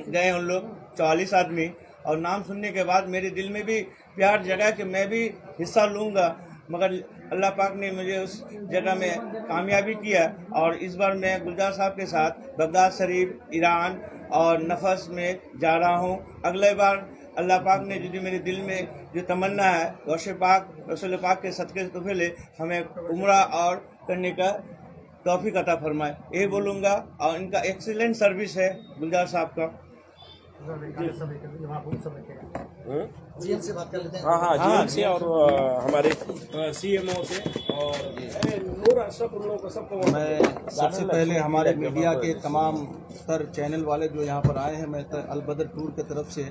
गए उन लोग 44 आदमी। और नाम सुनने के बाद मेरे दिल में भी प्यार जगा कि मैं भी हिस्सा लूँगा, मगर अल्लाह पाक ने मुझे उस जगह में कामयाबी किया। और इस बार मैं गुलजार साहब के साथ बगदाद शरीफ, ईरान और नफस में जा रहा हूँ। अगले बार अल्लाह पाक ने जो मेरे दिल में जो तमन्ना है, गौसे पाक रसूल पाक के सदक़े से तोहफे ले हमें उम्रा और करने का तौफीक अता फरमाए, ये बोलूँगा। और इनका एक्सीलेंट सर्विस है गुलजार साहब का। जीएम से बात कर लेते हैं। हाँ जीएम से और हमारे सीएमओ से और सबको मैं सबसे पहले हमारे मीडिया के तमाम सर चैनल वाले जो यहाँ पर आए हैं, मैं अलबदर टूर की तरफ से,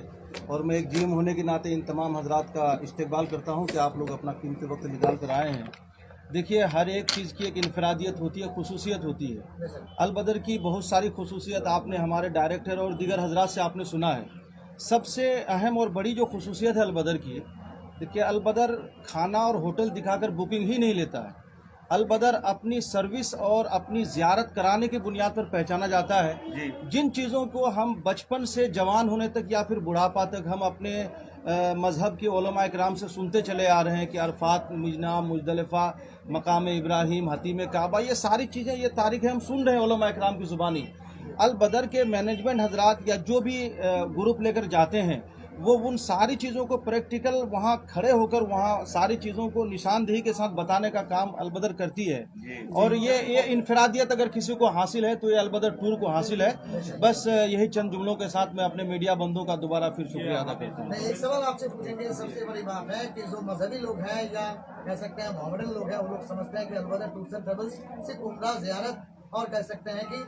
और मैं एक जीएम होने के नाते इन तमाम हजरात का इस्तेकबाल करता हूँ कि आप लोग अपना कीमती वक्त निकाल कर आए हैं। देखिए, हर एक चीज़ की एक इनफरादियत होती है, खुसूसियत होती है। अलबदर की बहुत सारी खुसूसियत आपने हमारे डायरेक्टर और दीगर हजरात से आपने सुना है। सबसे अहम और बड़ी जो खुसूसियत है अलबदर की, देखिए अलबदर खाना और होटल दिखाकर बुकिंग ही नहीं लेता है। अलबदर अपनी सर्विस और अपनी ज़ियारत कराने की बुनियाद पर पहचाना जाता है। जिन चीज़ों को हम बचपन से जवान होने तक या फिर बुढ़ापा तक हम अपने मज़हब के उलमा इकराम से सुनते चले आ रहे हैं कि अरफात, मिजना, मुजदलिफा, मकाम इब्राहिम, हतीम काबा, ये सारी चीज़ें, ये तारीखें हम सुन रहे हैं उलमा इकराम की ज़ुबानी। अलबदर के मैनेजमेंट हजरात या जो भी ग्रुप लेकर जाते हैं, वो उन सारी चीज़ों को प्रैक्टिकल वहाँ खड़े होकर वहाँ सारी चीज़ों को निशानदेही के साथ बताने का काम अलबदर करती है। और ये इनफरादियत अगर किसी को हासिल है तो ये अलबदर टूर को हासिल है। बस यही चंद जुमलों के साथ मैं अपने मीडिया बंधुओं का दोबारा फिर शुक्रिया अदा करता हूँ। एक सवाल आपसे पूछेंगे, सबसे बड़ी बात है कि जो मजहबी लोग हैं या कह सकते हैं मोहम्मदन लोग हैं, वो लोग समझते हैं कि अलबदर टूर्स एंड ट्रेवल्स सिर्फ उम्रा ज़ियारत और कह सकते हैं कि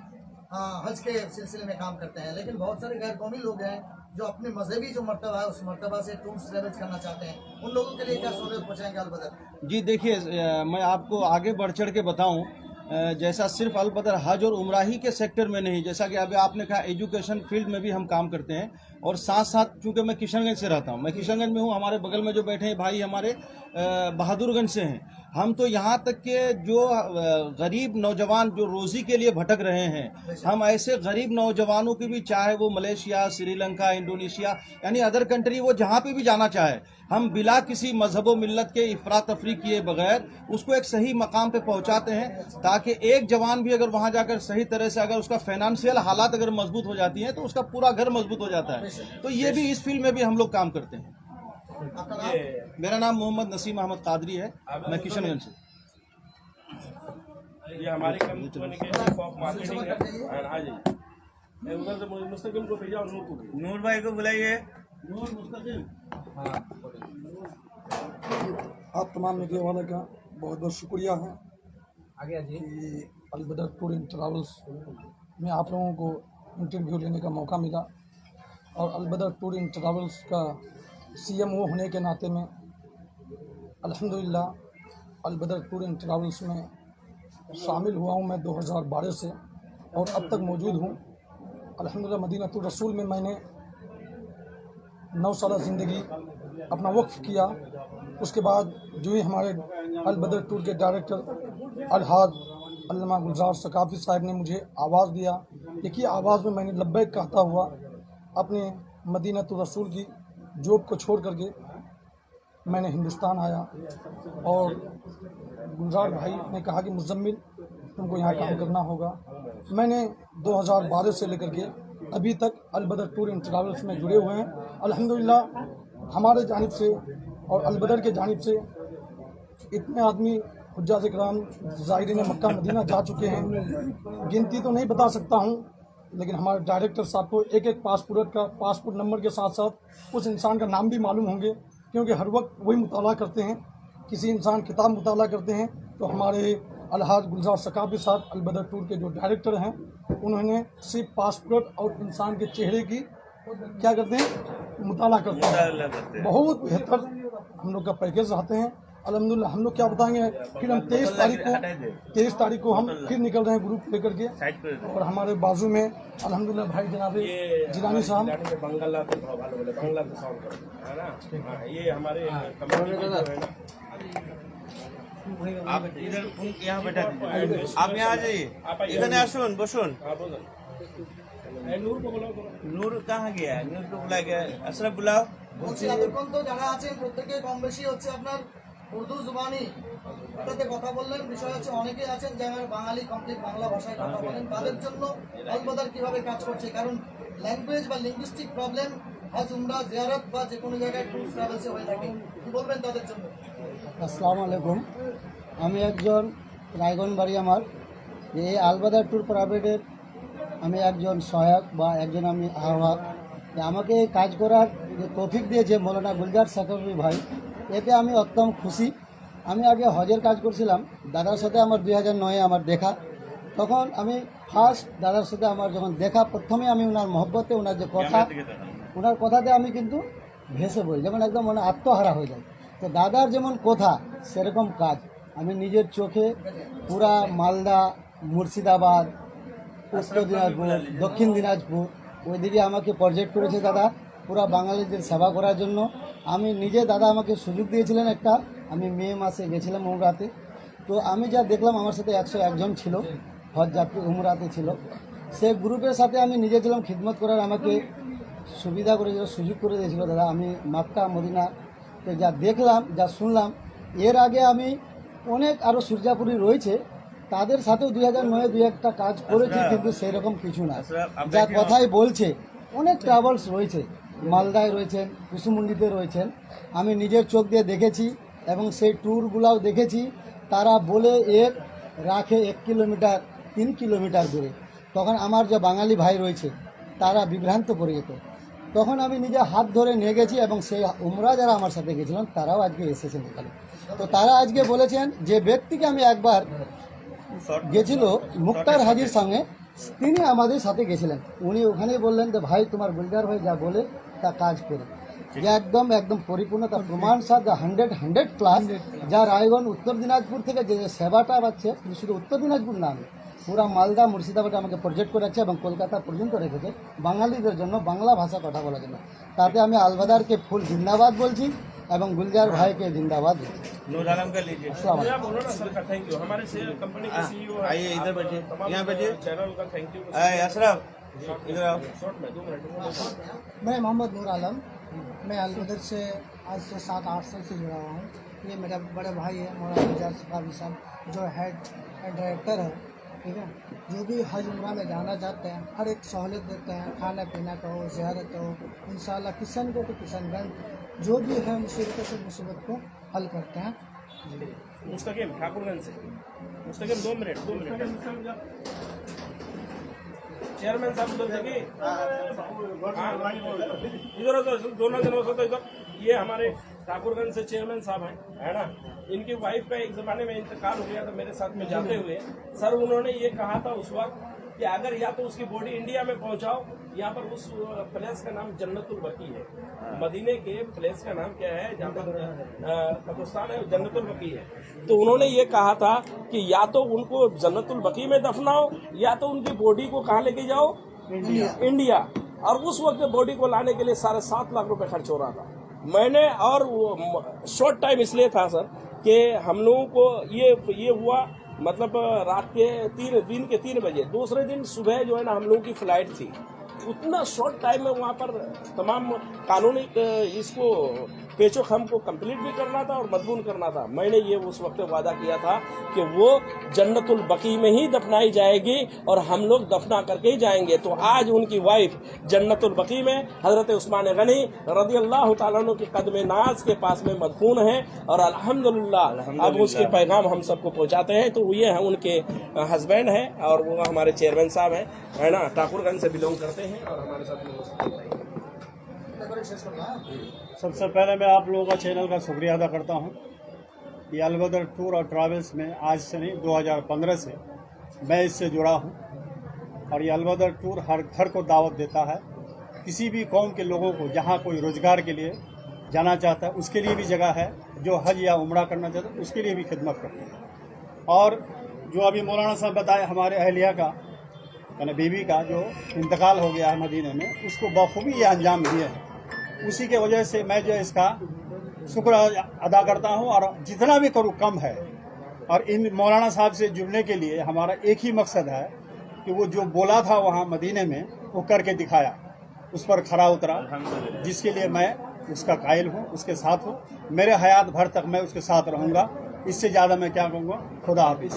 हज के सिलसिले में काम करते हैं। लेकिन बहुत सारे गैर कौमी लोग हैं जो अपने मजहबी जो मर्तबा है उस मर्तबा से टूर्स ट्रेवल्स करना चाहते हैं, उन लोगों के लिए क्या सहूलियत पहुँचाएंगे अलबदर? जी देखिए, मैं आपको आगे बढ़ चढ़ के बताऊं, जैसा सिर्फ अलबदर हज और उम्रा ही के सेक्टर में नहीं, जैसा कि अभी आपने कहा एजुकेशन फील्ड में भी हम काम करते हैं। और साथ साथ चूँकि मैं किशनगंज से रहता हूं, मैं किशनगंज में हूं, हमारे बगल में जो बैठे हैं भाई हमारे बहादुरगंज से हैं। हम तो यहाँ तक के जो गरीब नौजवान जो रोज़ी के लिए भटक रहे हैं, हम ऐसे गरीब नौजवानों की भी, चाहे वो मलेशिया, श्रीलंका, इंडोनेशिया, यानी अदर कंट्री, वो जहाँ पे भी जाना चाहे, हम बिला किसी मजहब व मिल्लत के इफरा तफरी किए बगैर उसको एक सही मकाम पे पहुँचाते हैं, ताकि एक जवान भी अगर वहाँ जाकर सही तरह से, अगर उसका फाइनेंशियल हालात अगर मजबूत हो जाती हैं तो उसका पूरा घर मजबूत हो जाता है। तो ये भी, इस फील्ड में भी हम लोग काम करते हैं। मेरा नाम मोहम्मद नसीम अहमद कादरी है, मैं किशनगंज से। ये हमारे कंपनी के चीफ ऑफ मार्केटिंग है। आ जाइए, उधर से मुस्तकिल को भेजा और नूर भाई को बुलाइए। आप तमाम मीडिया वाले का बहुत बहुत शुक्रिया है आगे जी। कि अलबदर टूर एंड ट्रैवल्स में आप लोगों को इंटरव्यू लेने का मौका मिला। और अलबदर टूर एंड ट्रैवल्स का CMO होने के नाते में अल्हम्दुलिल्लाह अलबदर टूर एंड ट्रैवल्स में शामिल हुआ हूँ मैं 2012 से, और अब तक मौजूद हूँ। अल्हम्दुलिल्लाह मदीनतुर रसूल में मैंने 9 साल ज़िंदगी अपना वक्फ किया। उसके बाद जो ही हमारे अलबदर टूर के डायरेक्टर अलहाज अल्लामा गुलजार सकाफी साहब ने मुझे आवाज़ दिया, देखिए आवाज़ में मैंने लब्बैक कहता हुआ अपने मदीनतुर रसूल की जॉब को छोड़ करके मैंने हिंदुस्तान आया। और गुलजार भाई ने कहा कि मुज़म्मिल तुमको यहाँ काम करना होगा। मैंने 2012 से लेकर के अभी तक अलबदर टूर एंड ट्रैवल्स में जुड़े हुए हैं। अल्हम्दुलिल्लाह हमारे जानिब से और अलबदर के जानिब से इतने आदमी हुज्जाज इकराम ज़ायरीन मक्का मदीना जा चुके हैं, गिनती तो नहीं बता सकता हूँ, लेकिन हमारे डायरेक्टर साहब को एक एक पासपोर्ट नंबर के साथ साथ उस इंसान का नाम भी मालूम होंगे, क्योंकि हर वक्त वही मुताला करते हैं। किसी इंसान किताब मुताला करते हैं तो हमारे अलहाज गुलजार सकाफी साहब अलबदर टूर के जो डायरेक्टर हैं, उन्होंने सिर्फ पासपोर्ट और इंसान के चेहरे की क्या करते हैं, मुताला करते हैं। बहुत बेहतर हम लोग का पैकेज रहते हैं। अल्हम्दुलिल्लाह हम लोग क्या बताएंगे, फिर हम 23 तारीख को हम फिर निकल रहे हैं ग्रुप लेकर के। और हमारे बाजू में अल्हम्दुलिल्लाह भाई जनाबे जिलानी साहब, ये हमारे आप इधर यहाँ बैठा दीजिए, आप यहाँ आ जाइए, इधर আসুন বসুন। नूर को बुलाओ, नूर कहाँ गया है? नूर को बुला गया, अशरफ बुलाओ। বলছি এতক্ষণ তো যারা আছেন প্রত্যেকে কম বেশি হচ্ছে আপনার উর্দু জুবানি তাতে কথা বললেন। বিষয় হচ্ছে অনেকেই আছেন যারা বাঙালি কমপ্লিট বাংলা ভাষায় কথা বলেন, তাদের জন্য অলবদর কিভাবে কাজ করছে, কারণ ল্যাঙ্গুয়েজ বা লিঙ্গুইস্টিক প্রবলেম হজ উমরা জিয়ারত বা যে কোনো জায়গায় ট্যুর ট্রাভেলসে হয়ে থাকে, কি বলবেন তাদের জন্য? আসসালামু আলাইকুম, আমি একজন রায়গঞ্জবাড়ি আমার এই আলবদর ট্যুর প্রাইভেটের আমি একজন সহায়ক বা একজন আমি আহ্বায়ক। আমাকে এই কাজ করার যে তৌফিক দিয়েছে মৌলানা গুলজার সাকাফি ভাই, এতে আমি অত্যন্ত খুশি। আমি আগে হজের কাজ করছিলাম, দাদার সাথে আমার 2009-এ আমার দেখা। তখন আমি ফার্স্ট দাদার সাথে আমার যখন দেখা, প্রথমে আমি ওনার মহব্বতে, ওনার যে কথা, ওনার কথাতে আমি কিন্তু ভেসে পড়ি, যেমন একদম মনে আত্মহারা হয়ে যায়। তো দাদার যেমন কথা সেরকম কাজ আমি নিজের চোখে পুরা মালদা, মুর্শিদাবাদ, উত্তর দিনাজপুর, দক্ষিণ দিনাজপুর ওইদিকে আমাকে প্রজেক্ট করেছে দাদা পুরা বাঙালিদের সেবা করার জন্য। আমি নিজে দাদা আমাকে সুযোগ দিয়েছিলেন একটা, আমি মে মাসে গেছিলাম উমরাতে। তো আমি যা দেখলাম আমার সাথে 101 জন ছিল, হজ যাত্রী উমরাতে ছিল। সে গ্রুপের সাথে আমি নিজে ছিলাম, খিদমত করার আমাকে সুবিধা করেছিল, সুযোগ করে দিয়েছিল দাদা। আমি মক্কা মদিনাতে যা দেখলাম, যা শুনলাম, এর আগে আমি অনেক আরও সূর্যাপুরি রয়েছে তাদের সাথেও 2009-এ দু একটা কাজ করেছি, কিন্তু সেরকম কিছু না। যা কথাই বলছে, অনেক ট্রাভেলস রয়েছে, মালদায় রয়েছেন, কুসুমুন্ডিতে রয়েছেন, আমি নিজের চোখ দিয়ে দেখেছি এবং সেই ট্যুরগুলাও দেখেছি। তারা বলে এক রাখে 1 কিলোমিটার 3 কিলোমিটার দূরে, তখন আমার যে বাঙালি ভাই রয়েছে তারা বিভ্রান্ত পড়ে যেত। তখন আমি নিজে হাত ধরে নিয়ে গেছি এবং সেই উমরা যারা আমার সাথে গেছিলেন তারাও আজকে এসেছেন এখানে। তো তারা আজকে বলেছেন যে ব্যক্তিকে আমি একবার গেছিল মুক্তার হাজির সঙ্গে, তিনি আমাদের সাথে গেছিলেন, উনি ওখানেই বললেন যে ভাই তোমার গুলজার ভাই যা বলে তা কাজ করে, যে একদম পরিপূর্ণ তার প্রমাণ সাথ যা 100+ যা রায়গঞ্জ উত্তর দিনাজপুর থেকে যে সেবাটা পাচ্ছে, শুধু উত্তর দিনাজপুর না, পুরা মালদা মুর্শিদাবাদে আমাকে প্রজেক্ট করেছে এবং কলকাতা পর্যন্ত রেখেছে বাঙালিদের জন্য, বাংলা ভাষা কথা বলার জন্য। তাতে আমি আলবাদারকে ফুল জিন্দাবাদ বলছি এবং গুলজার ভাইকে জিন্দাবাদ বলছি। আসসালামু আলাইকুম। आइए इधर बैठिए, यहाँ बैठिए। अशरफ इधर आओ। मैं मोहम्मद नूर आलम, मैं अलबदर से आज से 7-8 साल से जुड़ा हुआ हूँ। ये मेरा बड़ा भाई है मौलाना गुलजार सफावी साहब, जो हेड डायरेक्टर है, ठीक है। जो भी हज उम्रा में जाना चाहते हैं हर एक सहूलियत देते हैं, खाना पीना का हो, ज़ियारत हो, इंशाल्लाह किशन को तो किशनगंज जो भी है मुसीबत से मुसीबत को हल करते हैं। मुस्तकिम ठाकुरगंज से मुस्तकिम 2 मिनट चेयरमैन साहब उधर देखिए, इधर दोनों जनों से तो इधर ये हमारे ठाकुरगंज से चेयरमैन साहब हैं, है ना। इनकी वाइफ का एक ज़माने में इंतकाल हो गया था मेरे साथ में जाते हुए। सर उन्होंने ये कहा था उस वक्त कि अगर या तो उसकी बॉडी इंडिया में पहुंचाओ, यहाँ पर उस प्लेस का नाम जन्नतुल बकी है, मदीने के प्लेस का नाम क्या है जहाँ पर कब्रिस्तान है, जन्नतुल बकी है। तो उन्होंने ये कहा था कि या तो उनको जन्नतुल बकी में दफनाओ या तो उनकी बॉडी को कहाँ लेके जाओ, इंडिया। और उस वक्त बॉडी को लाने के लिए 7.5 लाख रुपए खर्च हो रहा था। मैंने और शॉर्ट टाइम इसलिए था सर कि हम लोगों को ये हुआ, मतलब रात के 3 बजे, दूसरे दिन सुबह जो है ना हम लोगों की फ्लाइट थी। उतना शॉर्ट टाइम में वहाँ पर तमाम कानूनी इसको पेचो खम को कंप्लीट भी करना था और मजबून करना था। मैंने ये उस वक्त वादा किया था कि वो जन्नतुल बकी में ही दफनाई जाएगी और हम लोग दफना करके ही जाएंगे। तो आज उनकी वाइफ जन्नतुल बकी में हजरत उस्मान गनी रज़ियल्लाहु ताला अन्हु के कदम नाज के पास में मदफून है और अल्हम्दुलिल्लाह अब उसके पैगाम हम सबको पहुँचाते हैं। तो ये है उनके हस्बैंड हैं और वो हमारे चेयरमैन साहब हैं, है ना, ठाकुरगंज से बिलोंग करते हैं और हमारे साथ में। सबसे पहले मैं आप लोगों का चैनल का शुक्रिया अदा करता हूं। ये अलबदर टूर और ट्रैवल्स में आज से नहीं 2015 से मैं इससे जुड़ा हूं और ये अलबदर टूर हर घर को दावत देता है। किसी भी कौम के लोगों को जहां कोई रोज़गार के लिए जाना चाहता है उसके लिए भी जगह है, जो हज या उम्रा करना चाहता है उसके लिए भी खिदमत करती है। और जो अभी मौलाना साहब बताए हमारे अहलिया का यानी बीवी का जो इंतकाल हो गया है मदीने में, उसको बखूबी ये अंजाम दिए हैं। उसी के वजह से मैं जो इसका शुक्र अदा करता हूं और जितना भी करूं कम है। और इन मौलाना साहब से जुड़ने के लिए हमारा एक ही मकसद है कि वो जो बोला था वहां मदीने में वो करके दिखाया, उस पर खरा उतरा, जिसके लिए मैं उसका कायल हूं, उसके साथ हूं। मेरे हयात भर तक मैं उसके साथ रहूंगा। इससे ज़्यादा मैं क्या कहूँगा। खुदा हाफिज़।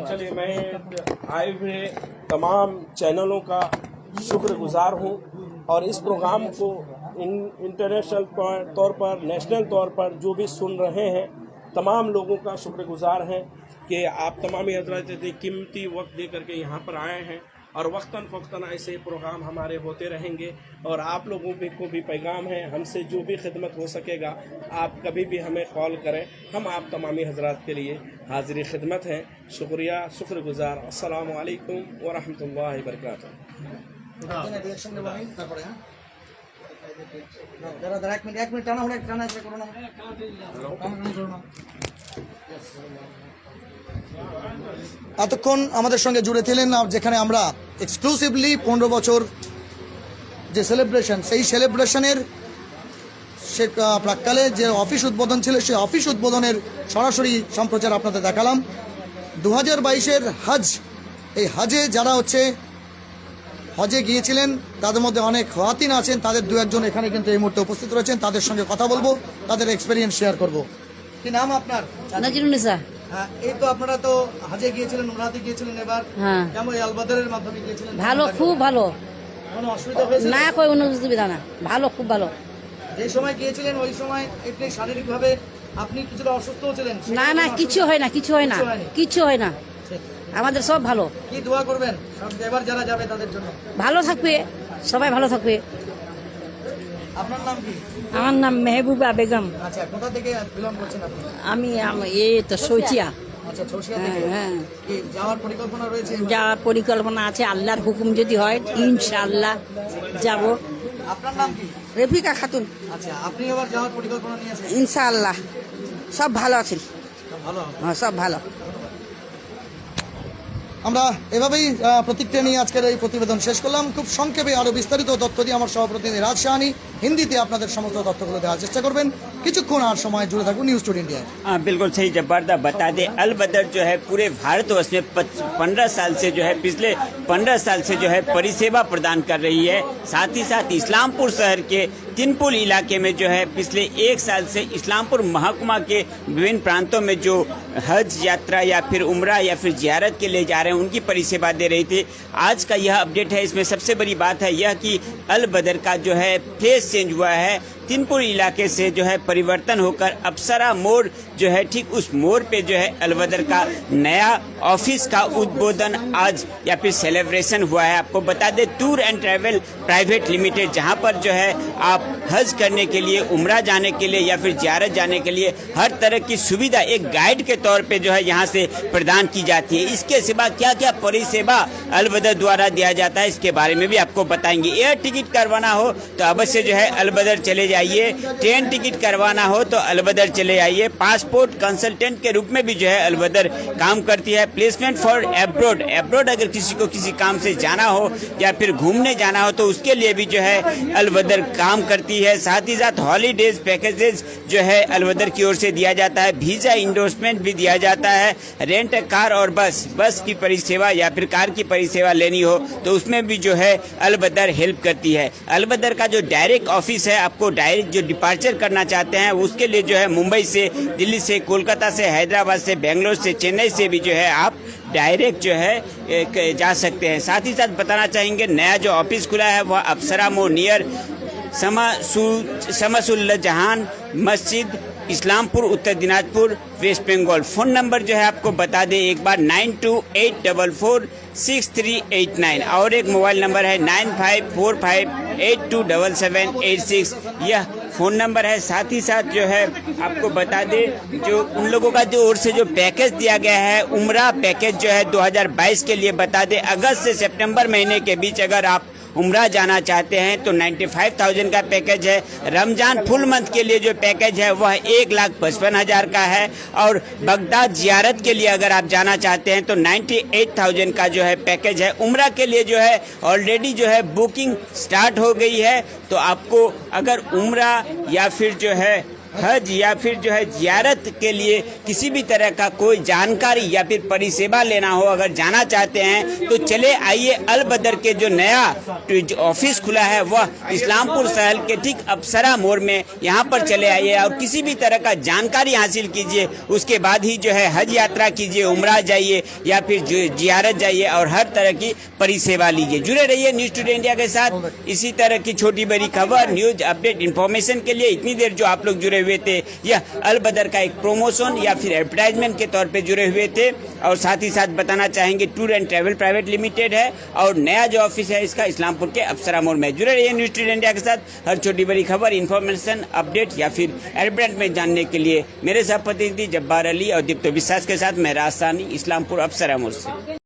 चलिए, मैं आए हुए तमाम चैनलों का शुक्रगुजार हूँ और इस प्रोग्राम को इंटरनेशनल तौर पर, नेशनल तौर पर जो भी सुन रहे हैं तमाम लोगों का शुक्रगुजार हैं कि आप तमाम हज़रात कीमती वक्त दे करके यहाँ पर आए हैं और वक्तन फ़क्तन ऐसे प्रोग्राम हमारे होते रहेंगे। और आप लोगों को भी पैगाम है, हमसे जो भी खिदमत हो सकेगा आप कभी भी हमें कॉल करें, हम आप तमामी हज़रात के लिए हाज़िर खिदमत हैं। शुक्रिया, शुक्रगुजार। अस्सलामु अलैकुम व रहमतुल्लाहि व बरकातुहू। দাদা এক মিনিট টানা হলে টানা আছে করো না এতক্ষণ আমাদের সঙ্গে জুড়ে ছিলেন যেখানে আমরা এক্সক্লুসিভলি 15 বছর যে সেলিব্রেশন সেই সেলিব্রেশনের সে প্রাক্কালে যে অফিস উদ্বোধন ছিল সেই অফিস উদ্বোধনের সরাসরি সম্প্রচার আপনাদের দেখালাম 2022-এর হজ এই হজে যারা হজে গিয়েছিলেন তাদের মধ্যে অনেক খাওয়াতিন আছেন তাদের দু একজন এখানে কিন্তু এই মুহূর্তে উপস্থিত রয়েছেন তাদের সঙ্গে কথা বলবো তাদের এক্সপেরিয়েন্স শেয়ার করব কি নাম আপনার নাজিরুন্নিসা হ্যাঁ এই তো আপনারা তো হজে গিয়েছিলেন উমরাতে গিয়েছিলেন এবার হ্যাঁ কেমন আল বদরের মাধ্যমে গিয়েছিলেন ভালো খুব ভালো কোনো অসুবিধা হয়েছে না কোনো অসুবিধা না ভালো খুব ভালো যে সময় গিয়েছিলেন ওই সময় একটু শারীরিকভাবে আপনি কিছুটা অসুস্থ ছিলেন না না কিছু হয় না কিছু হয় না কিছু হয় না আমাদের সব ভালো কি দোয়া করবেন এবার যারা যাবে তাদের জন্য ভালো থাকবে সবাই ভালো থাকবে আপনার নাম কি আমার নাম মেহবুবা বেগম আচ্ছা কোথা থেকে বিলং করছেন আপনি আমি এই তো শৌচিয়া আচ্ছা চৌষিয়া থেকে হ্যাঁ কি যাওয়ার পরিকল্পনা রয়েছে যাওয়ার পরিকল্পনা আছে আল্লাহর হুকুম যদি হয় ইনশাআল্লাহ যাব আপনার নাম কি রেফিকা খাতুন আচ্ছা আপনি এবার যাওয়ার পরিকল্পনা নিয়েছেন ইনশাআল্লাহ সব ভালো আছে ভালো সব ভালো আমরা এভাবেই প্রতিক্রিয়া নিয়ে আজকের এই প্রতিবেদন শেষ করলাম খুব সংক্ষেপে আরো বিস্তারিত তথ্য দিয়ে আমার সহপ্রতিনিধি রাজ শাহানি হিন্দিতে আপনাদের সমস্ত তথ্যগুলো দেওয়ার চেষ্টা করবেন কিছুক্ষণ আর সময় জুড়ে থাকুন নিউজ টুডে इंडिया। हाँ बिल्कुल सही जब्बारदा बता दें अल बदर जो है पूरे भारतवर्ष में 15 साल से जो है पिछले 15 साल से जो है परिसेवा प्रदान कर रही है। साथ ही साथ इस्लामपुर शहर के तिनपुल इलाके में जो है पिछले 1 साल से इस्लामपुर महकुमा के विभिन्न प्रांतों में जो हज यात्रा या फिर उम्रा या फिर जियारत के लिए जा रहे हैं उनकी परिसेवा दे रही थी। आज का यह अपडेट है, इसमें सबसे बड़ी बात है यह कि अल बदर का जो है फेस चेंज हुआ है। तिनपुर इलाके से जो है परिवर्तन होकर अप्सरा मोड़ जो है ठीक उस मोड़ पे जो है अलबदर का नया ऑफिस का उद्बोधन आज या फिर सेलिब्रेशन हुआ है। आपको बता दें tour and travel private limited जहां पर जो है आप हज करने के लिए उम्रा जाने के लिए या फिर जियारत जाने के लिए हर तरह की सुविधा एक गाइड के तौर पे जो है यहाँ से प्रदान की जाती है। इसके सिवा क्या क्या परिसेवा अलबदर द्वारा दिया जाता है इसके बारे में भी आपको बताएंगे। एयर टिकट करवाना हो तो अवश्य जो है अलबदर चले जाइए, ट्रेन टिकट करवाना हो तो अलबदर चले आइए। पासपोर्ट कंसल्टेंट के रूप में भी जो है अलबदर काम करती है। प्लेसमेंट फॉर एब्रोड अगर किसी को किसी काम से जाना हो या फिर घूमने जाना हो तो उसके लिए भी जो है अलबदर काम करती है। साथ ही साथ हॉलीडेज पैकेजेस जो है अलबदर की ओर से दिया जाता है। वीजा इंडोर्समेंट भी दिया जाता है। रेंट कार और बस की परिसेवा या फिर कार की परिसेवा लेनी हो तो उसमें भी जो है अलबदर हेल्प करती है। अलबदर का जो डायरेक्ट ऑफिस है आपको डायरेक्ट जो डिपार्चर करना चाहते हैं उसके लिए जो है मुंबई से, दिल्ली से, कोलकाता से, हैदराबाद से, बेंगलोर से, चेन्नई से भी जो है आप डायरेक्ट जो है जा सकते हैं। साथ ही साथ बताना चाहेंगे नया जो ऑफिस खुला है वह अप्सरा मोड़ near Shamsul Jahan Masjid Islampur Uttar Dinajpur west Bengal. Phone number जो है आपको बता दें एक बार 92844638 और एक मोबाइल नंबर है 9545827786 यह फ़ोन नंबर है। साथ ही साथ जो है आपको बता दें जो उन लोगों का जो ओर से जो पैकेज दिया गया है उम्रा पैकेज जो है 2022 के लिए बता दें अगस्त से सितंबर महीने के बीच अगर आप उम्रा जाना चाहते हैं तो 95,000 का पैकेज है। रमजान फुल मंथ के लिए जो पैकेज है वह 1,55,000 का है और बगदाद जियारत के लिए अगर आप जाना चाहते हैं तो 98,000 का जो है पैकेज है। उम्रा के लिए जो है ऑलरेडी जो है बुकिंग स्टार्ट हो गई है तो आपको अगर उम्रा या फिर जो है हज या फिर जो है जियारत के लिए किसी भी तरह का कोई जानकारी या फिर परिसेवा लेना हो अगर जाना चाहते हैं तो चले आइए। अल बदर के जो नया ऑफिस खुला है वह इस्लामपुर शहर के ठीक अप्सरा मोड़ में, यहाँ पर चले आइए और किसी भी तरह का जानकारी हासिल कीजिए। उसके बाद ही जो है हज यात्रा कीजिए, उम्रा जाइए या फिर जियारत जाइए और हर तरह की परिसेवा लीजिए। जुड़े रहिए न्यूज टुडे इंडिया के साथ। इसी तरह की छोटी बड़ी खबर, न्यूज अपडेट, इन्फॉर्मेशन के लिए इतनी देर जो आप लोग जुड़े हुए थे यह अल बदर का एक प्रमोशन या फिर एडवर्टाइजमेंट के तौर पे जुड़े हुए थे। और साथ ही साथ बताना चाहेंगे tour and travel private limited है और नया जो ऑफिस है इसका इस्लामपुर के अप्सरा मोड़ में। जुड़े रहिए न्यूज टुडे इंडिया के साथ। हर छोटी बड़ी खबर, इन्फॉर्मेशन, अपडेट या फिर एडवर्टाइजमेंट जानने के लिए मेरे सह प्रतिनिधि जब्बार अली और दीप्तो विश्वास के साथ मैं राज शाहानी, इस्लामपुर अप्सरा मोड़ से।